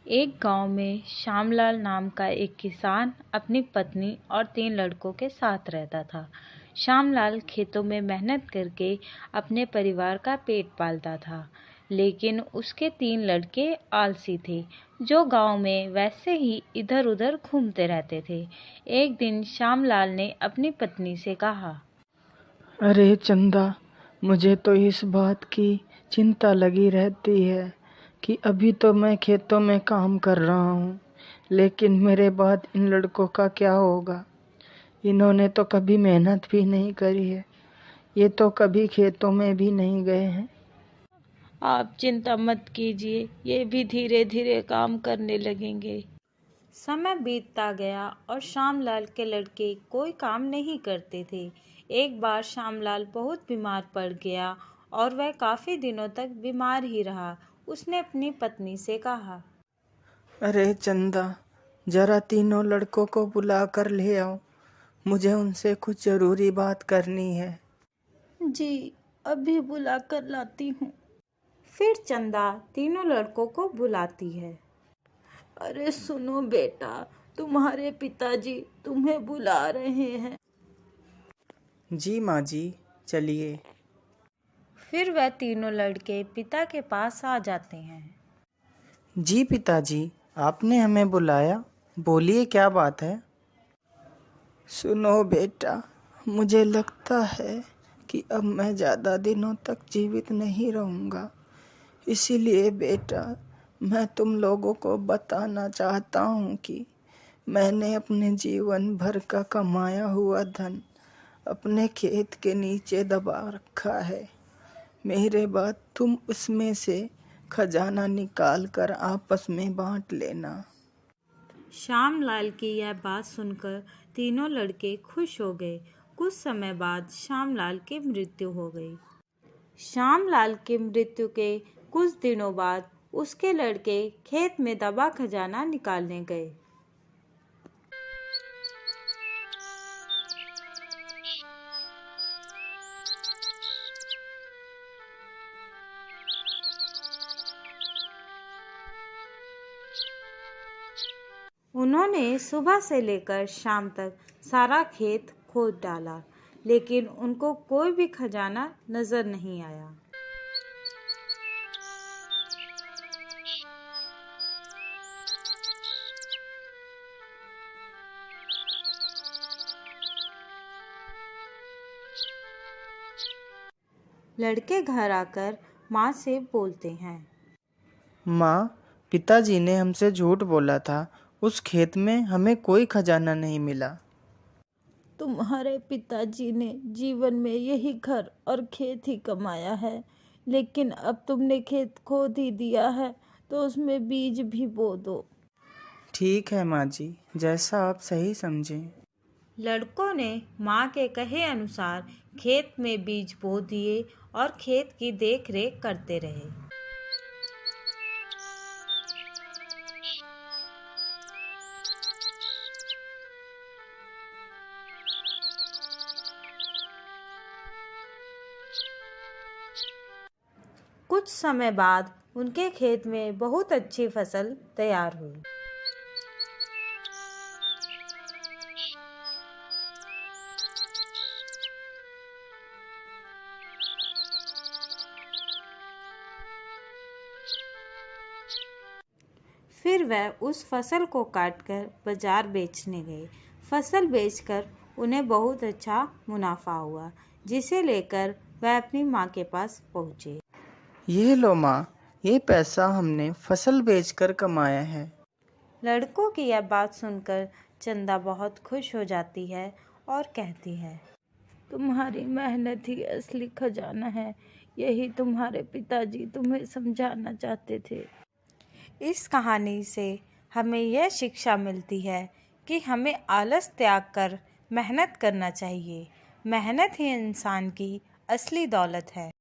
एक गांव में श्यामलाल नाम का एक किसान अपनी पत्नी और 3 लड़कों के साथ रहता था। श्यामलाल खेतों में मेहनत करके अपने परिवार का पेट पालता था, लेकिन उसके 3 लड़के आलसी थे, जो गांव में वैसे ही इधर-उधर घूमते रहते थे। एक दिन श्यामलाल ने अपनी पत्नी से कहा, अरे चंदा, मुझे तो इस बात की चिंता लगी रहती है कि अभी तो मैं खेतों में काम कर रहा हूँ, लेकिन मेरे बाद इन लड़कों का क्या होगा। इन्होंने तो कभी मेहनत भी नहीं करी है, ये तो कभी खेतों में भी नहीं गए हैं। आप चिंता मत कीजिए, ये भी धीरे धीरे काम करने लगेंगे। समय बीतता गया और श्यामलाल के लड़के कोई काम नहीं करते थे। एक बार श्यामलाल बहुत बीमार पड़ गया और वह काफ़ी दिनों तक बीमार ही रहा। उसने अपनी पत्नी से कहा, अरे चंदा, जरा तीनों लड़कों को बुला कर ले आओ, मुझे उनसे कुछ ज़रूरी बात करनी है। जी, अभी बुला कर लाती हूँ। फिर चंदा तीनों लड़कों को बुलाती है। अरे सुनो बेटा, तुम्हारे पिताजी तुम्हें बुला रहे हैं। जी माँ जी, चलिए। फिर वह तीनों लड़के पिता के पास आ जाते हैं। जी पिताजी, आपने हमें बुलाया, बोलिए क्या बात है। सुनो बेटा, मुझे लगता है कि अब मैं ज़्यादा दिनों तक जीवित नहीं रहूँगा। इसीलिए बेटा, मैं तुम लोगों को बताना चाहता हूँ कि मैंने अपने जीवन भर का कमाया हुआ धन अपने खेत के नीचे दबा रखा है। मेरे बाद तुम उसमें से खजाना निकाल कर आपस में बांट लेना। श्यामलाल की यह बात सुनकर तीनों लड़के खुश हो गए। कुछ समय बाद श्यामलाल की मृत्यु हो गई। श्यामलाल की मृत्यु के कुछ दिनों बाद उसके लड़के खेत में दबा खजाना निकालने गए। उन्होंने सुबह से लेकर शाम तक सारा खेत खोद डाला, लेकिन उनको कोई भी खजाना नजर नहीं आया। लड़के घर आकर माँ से बोलते हैं, माँ, पिताजी ने हमसे झूठ बोला था, उस खेत में हमें कोई खजाना नहीं मिला। तुम्हारे पिताजी ने जीवन में यही घर और खेत ही कमाया है, लेकिन अब तुमने खेत खोद ही दिया है, तो उसमें बीज भी बो दो। ठीक है माँ जी, जैसा आप सही समझें। लड़कों ने माँ के कहे अनुसार खेत में बीज बो दिए और खेत की देखरेख करते रहे। कुछ समय बाद उनके खेत में बहुत अच्छी फसल तैयार हुई। फिर वह उस फसल को काटकर बाजार बेचने गए। फसल बेचकर उन्हें बहुत अच्छा मुनाफा हुआ, जिसे लेकर वह अपनी माँ के पास पहुँचे। ये लो माँ, ये पैसा हमने फसल बेचकर कमाया है। लड़कों की यह बात सुनकर चंदा बहुत खुश हो जाती है और कहती है, तुम्हारी मेहनत ही असली खजाना है, यही तुम्हारे पिताजी तुम्हें समझाना चाहते थे। इस कहानी से हमें यह शिक्षा मिलती है कि हमें आलस त्याग कर मेहनत करना चाहिए। मेहनत ही इंसान की असली दौलत है।